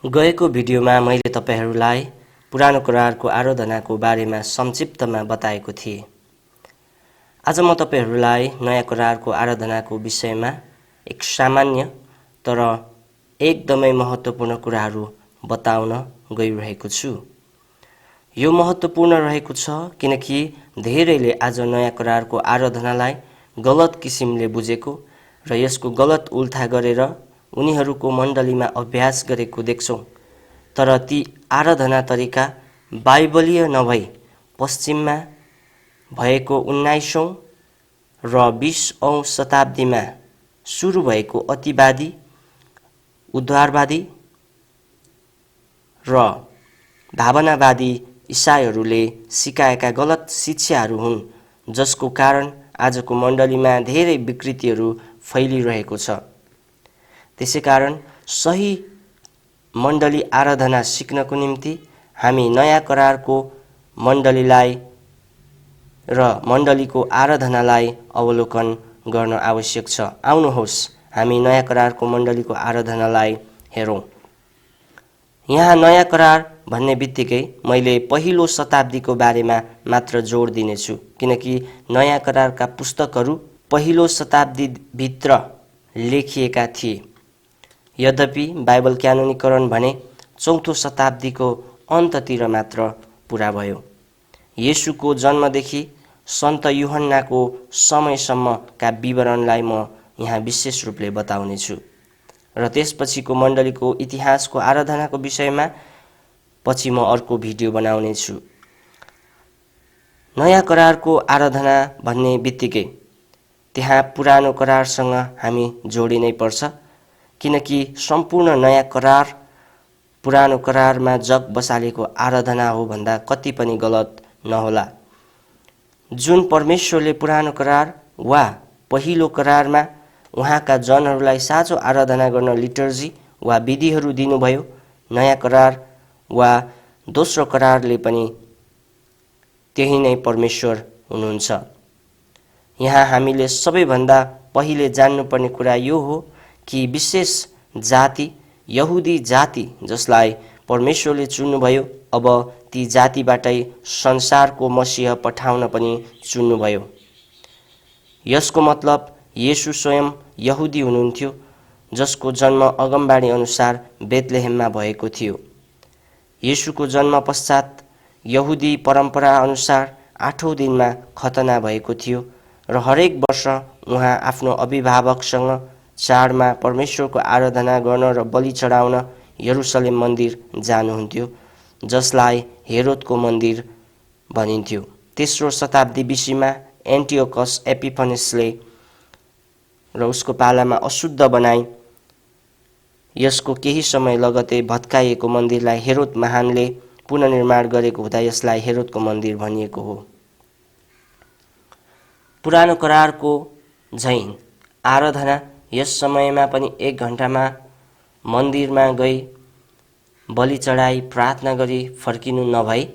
गएको भिडियोमा मैले तपाईहरूलाई पुरानो करारको आराधनाको बारेमा संक्षिप्तमा बताएको थिएँ। आज म तपाईहरूलाई नयाँ करारको आराधनाको विषयमा एक सामान्य तर एकदमै महत्त्वपूर्ण कुराहरू बताउन गइरहेको छु। यो महत्त्वपूर्ण रहेको छ किनकि धेरैले आज नयाँ करारको आराधनालाई गलत किसिमले बुझेको र यसको गलत उल्था गरेर उनीहरूको मण्डलीमा अभ्यास गरेको देख्छौँ। तर ती आराधना तरिका बाइबलीय नभई पश्चिममा भएको 19औं र 20औं शताब्दीमा सुरु भएको अतिवादी, उद्धारवादी र भावनावादी इसाईहरूले सिकाएका गलत शिक्षाहरू हुन्, जसको कारण आजको मण्डलीमा धेरै विकृतिहरू फैलिरहेको छ। त्यसैकारण सही मण्डली आराधना सिक्नको निम्ति हामी नयाँ करारको मण्डलीलाई र मण्डलीको आराधनालाई अवलोकन गर्न आवश्यक छ। आउनुहोस् हामी नयाँ करारको मण्डलीको आराधनालाई हेरौँ। यहाँ नयाँ करार भन्ने बित्तिकै मैले पहिलो शताब्दीको बारेमा मात्र जोड दिनेछु, किनकि नयाँ करारका पुस्तकहरू पहिलो शताब्दीभित्र लेखिएका थिए। यद्यपि बाइबल क्यानोनीकरण भने चौथो शताब्दीको अन्ततिर मात्र पुरा भयो। येशूको जन्मदेखि सन्त यूहन्नाको समयसम्मका विवरणलाई म यहाँ विशेष रूपले बताउनेछु र त्यसपछिको मण्डलीको इतिहासको आराधनाको विषयमा पछि म अर्को भिडियो बनाउनेछु। नयाँ करारको आराधना भन्ने बित्तिकै त्यहाँ पुरानो करारसँग हामी जोडिनै पर्छ, किनकि सम्पूर्ण नयाँ करार पुरानो करारमा जग बसालेको आराधना हो भन्दा कति पनि गलत नहोला। जुन परमेश्वरले पुरानो करार वा पहिलो करारमा उहाँका जनहरूलाई साँचो आराधना गर्न लिटर्जी वा विधिहरू दिनुभयो, नयाँ करार वा दोस्रो करारले पनि त्यही नै परमेश्वर हुनुहुन्छ। यहाँ हामीले सबैभन्दा पहिले जान्नुपर्ने कुरा यो हो कि विशेष जाति, यहुदी जाति जसलाई परमेश्वरले चुन्नुभयो, अब ती जातिबाटै संसारको मसीह पठाउन पनि चुन्नुभयो। यसको मतलब येशू स्वयं यहुदी हुनुहुन्थ्यो, जसको जन्म अगमबाणी अनुसार बेथलेहेममा भएको थियो। येशूको जन्म पश्चात यहुदी परम्परा अनुसार 8औं दिनमा खतना भएको थियो र हरेक वर्ष उहाँ आफ्नो अभिभावकसँग चाडमा परमेश्वरको आराधना गर्न र बलि चढाउन यरुसलेम मन्दिर जानुहुन्थ्यो, जसलाई हेरोदको मन्दिर भनिन्थ्यो। तेस्रो शताब्दी बीसीमा एन्टियोकस एपिफनेसले र उसको पालामा अशुद्ध बनाई यसको केही समय लगतै भत्काइएको मन्दिरलाई हेरोद महानले पुनर्निर्माण गरेको हुँदा यसलाई हेरोदको मन्दिर भनिएको हो। पुरानो करारको झैं आराधना यस समयमा पनि 1 घण्टामा मन्दिरमा गई बलि चढाई प्रार्थना गरी फर्किनु नभई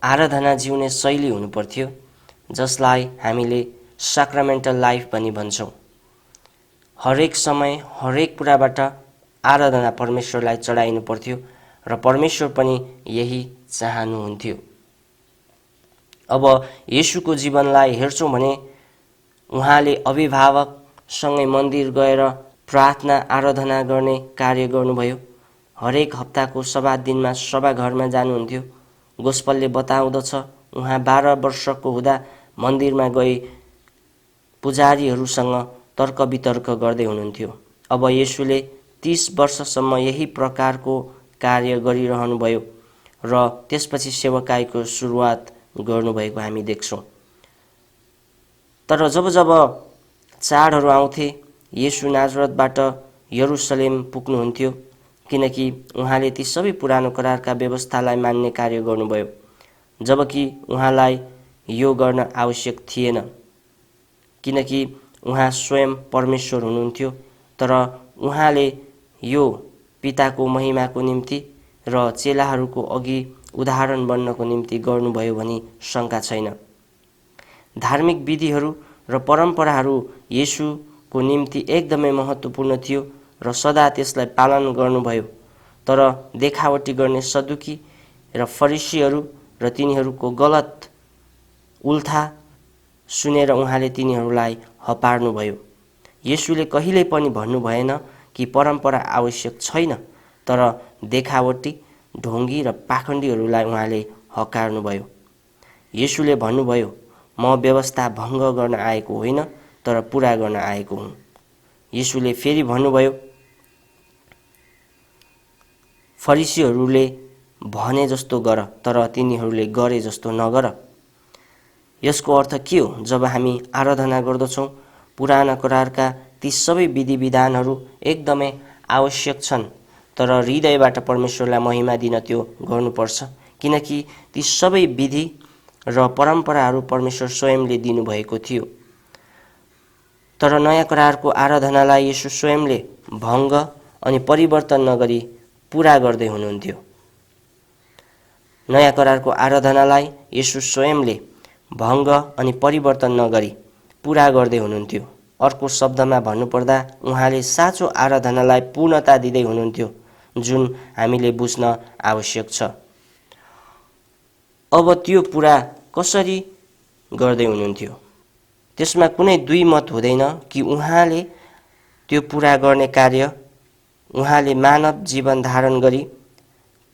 आराधना जिउने शैली हुनुपर्थ्यो, जसलाई हामीले साक्रामेन्टल लाइफ पनि भन्छौँ। हरेक समय हरेक कुराबाट आराधना परमेश्वरलाई चढाइनु पर्थ्यो र परमेश्वर पनि यही चाहनुहुन्थ्यो। अब येशूको जीवनलाई हेर्छौँ भने उहाँले अभिभावकसँगै मन्दिर गएर प्रार्थना आराधना गर्ने कार्य गर्नुभयो। हरेक हप्ताको सभा दिनमा सभा घरमा जानुहुन्थ्यो। गोस्पलले बताउँदछ उहाँ 12 वर्षको हुँदा मन्दिरमा गई पुजारीहरूसँग तर्क वितर्क गर्दै हुनुहुन्थ्यो। अब येशूले 30 वर्षसम्म यही प्रकारको कार्य गरिरहनुभयो र त्यसपछि सेवकाईको सुरुवात गर्नुभएको हामी देख्छौँ। तर जब जब चाडहरू आउँथे, येशू नाजरतबाट यरुसलेम पुग्नुहुन्थ्यो, किनकि उहाँले ती सबै पुरानो करारका व्यवस्थालाई मान्ने कार्य गर्नुभयो, जबकि उहाँलाई यो गर्न आवश्यक थिएन, किनकि उहाँ स्वयं परमेश्वर हुनुहुन्थ्यो। तर उहाँले यो पिताको महिमाको निम्ति र चेलाहरूको अघि उदाहरण बन्नको निम्ति गर्नुभयो भनी शङ्का छैन। धार्मिक विधिहरू र परम्पराहरू येशूको निम्ति एकदमै महत्त्वपूर्ण थियो र सदा त्यसलाई पालन गर्नुभयो। तर देखावटी गर्ने सदुकी र फरिसीहरू र तिनीहरूको गलत उल्था सुनेर उहाँले तिनीहरूलाई हपार्नुभयो। येशूले कहिल्यै पनि भन्नु भएन कि परम्परा आवश्यक छैन, तर देखावटी, ढोंगी र पाखण्डीहरूलाई उहाँले हकार्नुभयो। येशूले भन्नुभयो, म व्यवस्था भङ्ग गर्न आएको होइन, तर पुरा गर्न आएको हुँ। येशूले फेरि भन्नुभयो, फरिसीहरूले भने जस्तो गर, तर तिनीहरूले गरे जस्तो नगर। यसको अर्थ के हो? जब हामी आराधना गर्दछौँ, पुराना करारका ती सबै विधि विधानहरू एकदमै आवश्यक छन्, तर हृदयबाट परमेश्वरलाई महिमा दिन त्यो गर्नुपर्छ, किनकि ती सबै विधि र परम्पराहरू परमेश्वर स्वयंले दिनुभएको थियो। तर नयाँ करारको आराधनालाई येशू स्वयंले भङ्ग अनि परिवर्तन नगरी पुरा गर्दै हुनुहुन्थ्यो। नयाँ करारको आराधनालाई येशू स्वयंले भङ्ग अनि परिवर्तन नगरी पुरा गर्दै हुनुहुन्थ्यो। अर्को शब्दमा भन्नुपर्दा उहाँले साँचो आराधनालाई पूर्णता दिँदै हुनुहुन्थ्यो, जुन हामीले बुझ्न आवश्यक छ। अब त्यो पुरा कसरी गर्दै हुनुहुन्थ्यो? त्यसमा कुनै दुई मत हुँदैन कि उहाँले त्यो पुरा गर्ने कार्य उहाँले मानव जीवन धारण गरी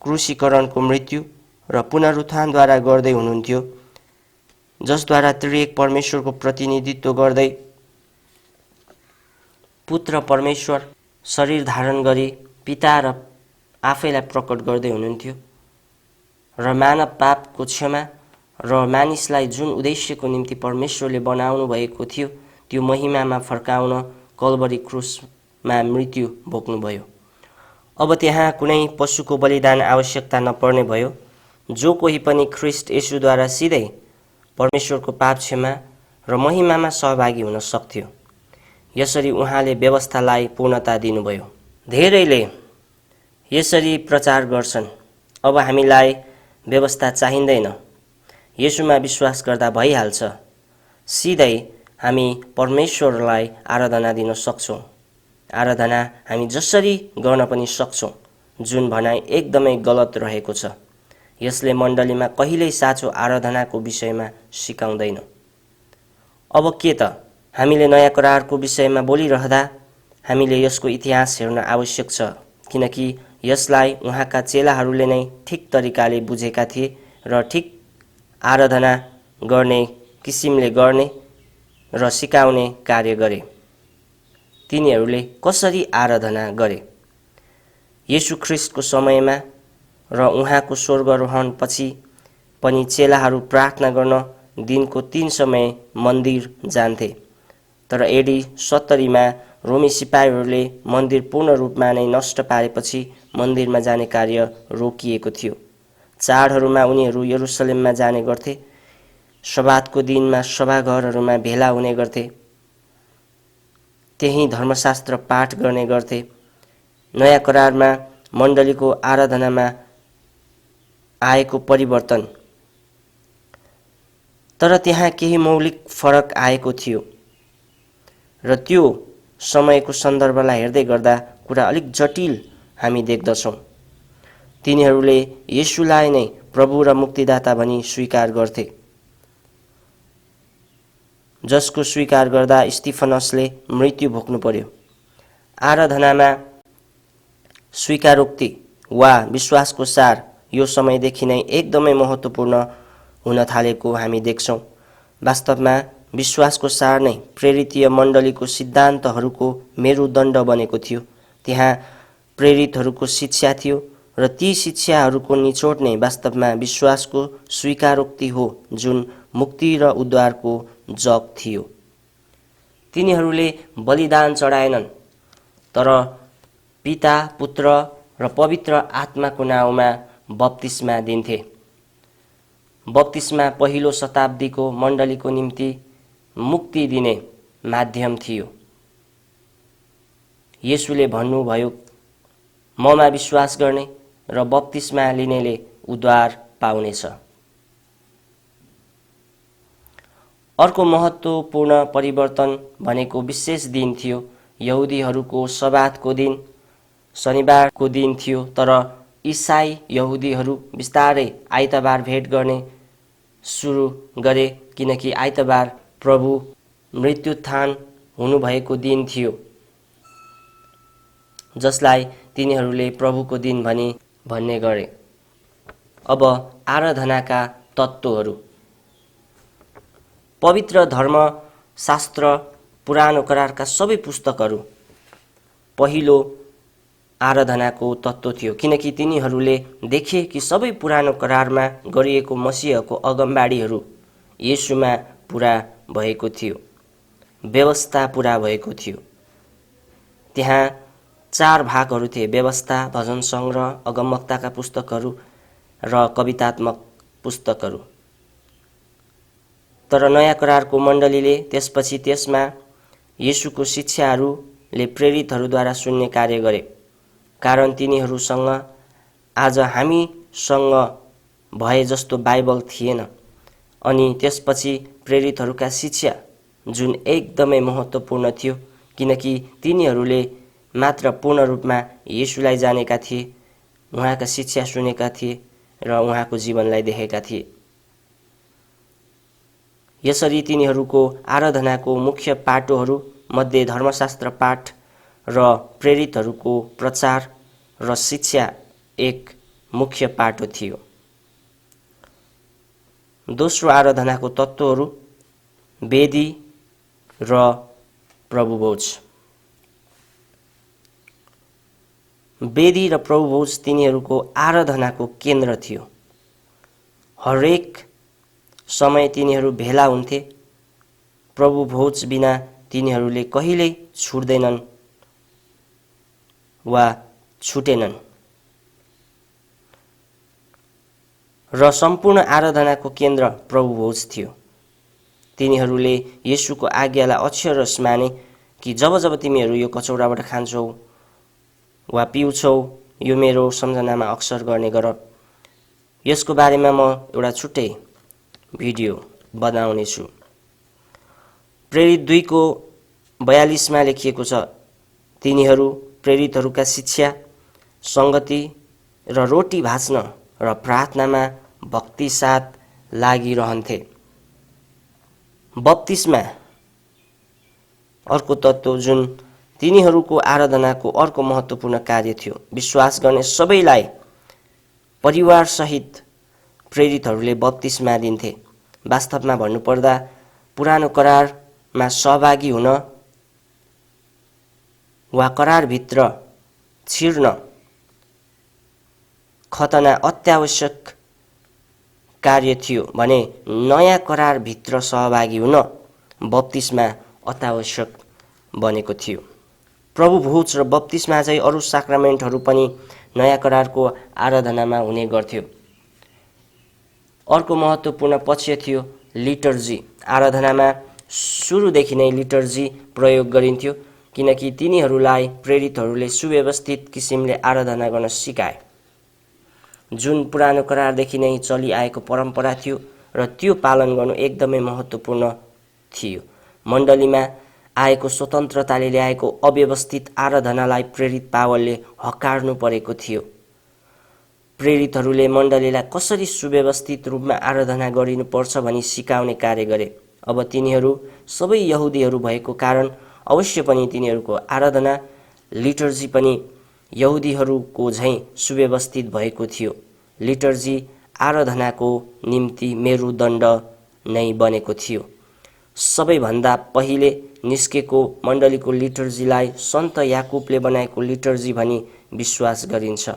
क्रुसीकरणको मृत्यु र पुनरुत्थानद्वारा गर्दै हुनुहुन्थ्यो, जसद्वारा त्रिएक परमेश्वरको प्रतिनिधित्व गर्दै पुत्र परमेश्वर शरीर धारण गरी पिता र आफैलाई प्रकट गर्दै हुनुहुन्थ्यो र मानव पापको क्षमा र मानिसलाई जुन उद्देश्यको निम्ति परमेश्वरले बनाउनु भएको थियो त्यो महिमामा फर्काउन कल्वरी क्रुसमा मृत्यु भोग्नुभयो। अब त्यहाँ कुनै पशुको बलिदान आवश्यकता नपर्ने भयो। जो कोही पनि ख्रिस्ट येशूद्वारा सिधै परमेश्वरको पाप क्षमा र महिमामा सहभागी हुन सक्थ्यो। यसरी उहाँले व्यवस्थालाई पूर्णता दिनुभयो। धेरैले यसरी प्रचार गर्छन्, अब हामीलाई व्यवस्था चाहिँदैन, येशूमा विश्वास गर्दा भइहाल्छ, सिधै हामी परमेश्वरलाई आराधना दिन सक्छौँ, आराधना हामी जसरी गर्न पनि सक्छौँ, जुन भनाइ एकदमै गलत रहेको छ। यसले मण्डलीमा कहिल्यै साँचो आराधनाको विषयमा सिकाउँदैन। अब के त? हामीले नयाँ करारको विषयमा बोलिरहँदा हामीले यसको इतिहास हेर्न आवश्यक छ, किनकि यसलाई उहाँका चेलाहरूले नै ठिक तरिकाले बुझेका थिए र ठिक आराधना गर्ने किसिमले गर्ने र सिकाउने कार्य गरे। तिनीहरूले कसरी आराधना गरे? येशू ख्रिस्टको समयमा र उहाँको स्वर्गारोहणपछि पनि चेलाहरू प्रार्थना गर्न दिनको 3 समय मन्दिर जान्थे। तर एडी 70 रोमी सिपाहीहरूले मन्दिर पूर्ण रूपमा नै नष्ट पारेपछि मन्दिरमा जाने कार्य रोकिएको थियो। चाडहरूमा उनीहरू यरुसलेममा जाने गर्थे, सब्बातको दिनमा सभाघरहरूमा भेला हुने गर्थे, त्यही धर्मशास्त्र पाठ गर्ने गर्थे। नयाँ करारमा मण्डलीको आराधनामा आएको परिवर्तन, तर त्यहाँ केही मौलिक फरक आएको थियो र त्यो समयको सन्दर्भलाई हेर्दै गर्दा कुरा अलिक जटिल हामी देख्दछौँ। तिनीहरूले येशूलाई नै प्रभु र मुक्तिदाता भनी स्वीकार गर्थे, जसको स्वीकार गर्दा स्तिफनसले मृत्यु भोग्नु पर्यो। आराधनामा स्वीकारोक्ति वा विश्वासको सार यो समयदेखि नै एकदमै महत्त्वपूर्ण हुन थालेको हामी देख्छौँ। वास्तवमा विश्वासको सार नै प्रेरितीय मण्डलीको सिद्धान्तहरूको मेरुदण्ड बनेको थियो। त्यहाँ प्रेरितहरूको शिक्षा थियो र ती शिक्षाहरूको निचोड नै वास्तवमा विश्वासको स्वीकारोक्ति हो, जुन मुक्ति र उद्धारको जग थियो। तिनीहरूले बलिदान चढाएनन्, तर पिता, पुत्र र पवित्र आत्माको नाउँमा बप्तिस्मा दिन्थे। बप्तिस्मा पहिलो शताब्दीको मण्डलीको निम्ति मुक्ति दिने माध्यम थियो। येशूले भन्नुभयो, ममा विश्वास गर्ने र बप्तिस्मा लिनेले उद्धार पाउनेछ। अर्को महत्त्वपूर्ण परिवर्तन भनेको विशेष दिन थियो। यहुदीहरूको सब्बातको दिन शनिबारको दिन थियो, तर इसाई यहुदीहरू बिस्तारै आइतबार भेट गर्ने सुरु गरे, किनकि आइतबार प्रभु मृत्युत्थान हुनुभएको दिन थियो, जसलाई तिनीहरूले प्रभुको दिन भन्ने गरे। अब आराधनाका तत्त्वहरू। पवित्र धर्मशास्त्र पुरानो करारका सबै पुस्तकहरू पहिलो आराधनाको तत्त्व थियो, किनकि तिनीहरूले देखे कि सबै पुरानो करारमा गरिएको मसीहको अगमबाडीहरू येशूमा पुरा भएको थियो, व्यवस्था पुरा भएको थियो। त्यहाँ 4 भागहरू थिए: व्यवस्था, भजन सङ्ग्रह, अगमवक्ताका पुस्तकहरू र कवितात्मक पुस्तकहरू। तर नयाँ करारको मण्डलीले त्यसपछि त्यसमा येशूको शिक्षाहरूले प्रेरितहरूद्वारा सुन्ने कार्य गरे, कारण तिनीहरूसँग आज हामीसँग भए जस्तो बाइबल थिएन। अनि त्यसपछि प्रेरितहरूका शिक्षा, जुन एकदमै महत्त्वपूर्ण थियो, किनकि तिनीहरूले मात्र पूर्ण रूपमा येशूलाई जानेका थिए, उहाँका शिक्षा सुनेका थिए र उहाँको जीवनलाई देखेका थिए। यसरी तिनीहरूको आराधनाको मुख्य पाटोहरू मध्ये धर्मशास्त्र पाठ र प्रेरितहरूको प्रचार र शिक्षा एक मुख्य पाटो थियो। दोस्रो आराधनाको तत्त्वहरू: वेदी र प्रभुभोज। वेदी र प्रभुभोज तिनीहरूको आराधनाको केन्द्र थियो। हरेक समय तिनीहरू भेला हुन्थे। प्रभुभोज बिना तिनीहरूले कहिल्यै छुट्दैनन् वा छुटेनन्। र सम्पूर्ण आराधनाको केन्द्र प्रभुभोज थियो। तिनीहरूले येशूको आज्ञालाई अक्षरशः माने कि जब जब तिमीहरू यो कचौराबाट खान्छौ वा पिउँछौ, यो मेरो सम्झनामा अक्सर गर्ने गर। यसको बारेमा म एउटा छुट्टै भिडियो बनाउनेछु। प्रेरित 2:42 लेखिएको छ, तिनीहरू प्रेरितहरूका शिक्षा, सङ्गति र रोटी भाँच्न र प्रार्थनामा भक्ति साथ लागिरहन्थे। बप्तिस्मा अर्को तत्त्व जुन तिनीहरूको आराधनाको अर्को महत्त्वपूर्ण कार्य थियो। विश्वास गर्ने सबैलाई परिवारसहित प्रेरितहरूले बप्तिस्मा दिन्थे। वास्तवमा भन्नुपर्दा पुरानो करारमा सहभागी हुन वा करारभित्र छिर्न खतना अत्यावश्यक कार्य थियो भने नयाँ करारभित्र सहभागी हुन बप्तिस्मा अत्यावश्यक बनेको थियो। प्रभुभोज र बप्तिस्मा चाहिँ अरू साक्रामेन्टहरू पनि नयाँ करारको आराधनामा हुने गर्थ्यो। अर्को महत्त्वपूर्ण पक्ष थियो लिटर्जी। आराधनामा सुरुदेखि नै लिटर्जी प्रयोग गरिन्थ्यो, किनकि तिनीहरूलाई प्रेरितहरूले सुव्यवस्थित किसिमले आराधना गर्न सिकाए, जुन पुरानो करारदेखि नै चलिआएको परम्परा थियो र त्यो पालन गर्नु एकदमै महत्त्वपूर्ण थियो। मण्डलीमा आएको स्वतन्त्रताले ल्याएको अव्यवस्थित आराधनालाई प्रेरित पावलले हकार्नु परेको थियो। प्रेरितहरूले मण्डलीलाई कसरी सुव्यवस्थित रूपमा आराधना गरिनुपर्छ भनी सिकाउने कार्य गरे। अब तिनीहरू सबै यहुदीहरू भएको कारण अवश्य पनि तिनीहरूको आराधना लिटर्जी पनि यहुदीहरूको झैँ सुव्यवस्थित भएको थियो। लिटर्जी आराधनाको निम्ति मेरुदण्ड नै बनेको थियो। सबैभन्दा पहिले निस्केको मण्डलीको लिटर्जीलाई सन्त याकुबले बनाएको लिटर्जी भनी विश्वास गरिन्छ।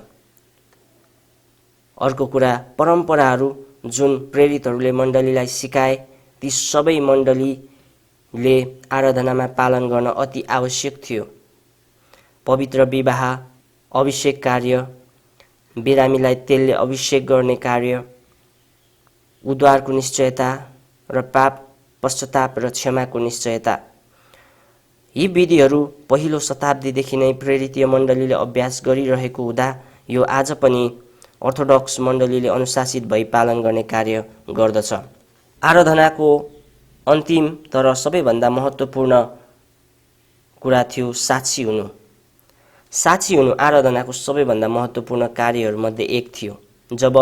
अर्को कुरा, परम्पराहरू जुन प्रेरितहरूले मण्डलीलाई सिकाए, ती सबै मण्डलीले आराधनामा पालन गर्न अति आवश्यक थियो। पवित्र विवाह, अभिषेक कार्य, बिरामीलाई तेलले अभिषेक गर्ने कार्य, उद्धारको निश्चयता र पाप पश्चाताप र क्षमाको निश्चयता, यी विधिहरू पहिलो शताब्दीदेखि नै प्रेरितीय मण्डलीले अभ्यास गरिरहेको हुँदा यो आज पनि अर्थोडक्स मण्डलीले अनुशासित भई पालन गर्ने कार्य गर्दछ। आराधनाको अन्तिम तर सबैभन्दा महत्त्वपूर्ण कुरा थियो साक्षी हुनु। साक्षी हुनु आराधनाको सबैभन्दा महत्त्वपूर्ण कार्यहरूमध्ये एक थियो। जब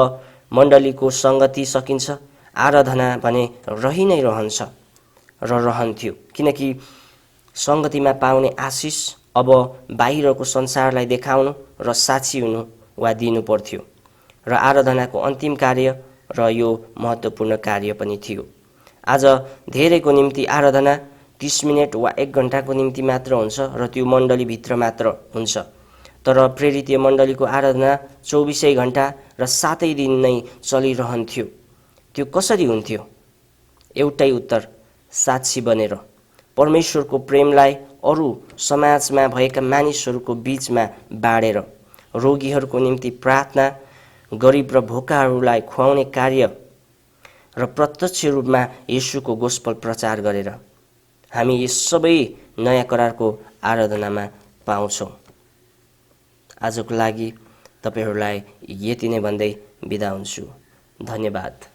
मण्डलीको सङ्गति सकिन्छ, आराधना भने रहि नै रहन्छ र रहन्थ्यो, किनकि सङ्गतिमा पाउने आशिष अब बाहिरको संसारलाई देखाउनु र साक्षी हुनु वा दिनु पर्थ्यो र आराधनाको अन्तिम कार्य र यो महत्त्वपूर्ण कार्य पनि थियो। आज धेरैको निम्ति आराधना 30 मिनेट वा 1 घण्टाको निम्ति मात्र हुन्छ र त्यो मण्डलीभित्र मात्र हुन्छ। तर प्रेरितीय मण्डलीको आराधना 24 घण्टा र 7 दिन नै चलिरहन्थ्यो। त्यो कसरी हुन्थ्यो? एउटै उत्तर, साक्षी बनेर, परमेश्वरको प्रेमलाई अरू समाजमा भएका मानिसहरूको बीचमा बाँडेर, रोगीहरूको निम्ति प्रार्थना, गरिब र भोकाहरूलाई खुवाउने कार्य र प्रत्यक्ष रूपमा येशूको गोस्पल प्रचार गरेर। हामी यी सबै नयाँ करारको आराधनामा पाउँछौँ। आजको लागि तपाईहरूलाई यति नै भन्दै बिदा हुन्छु। धन्यवाद।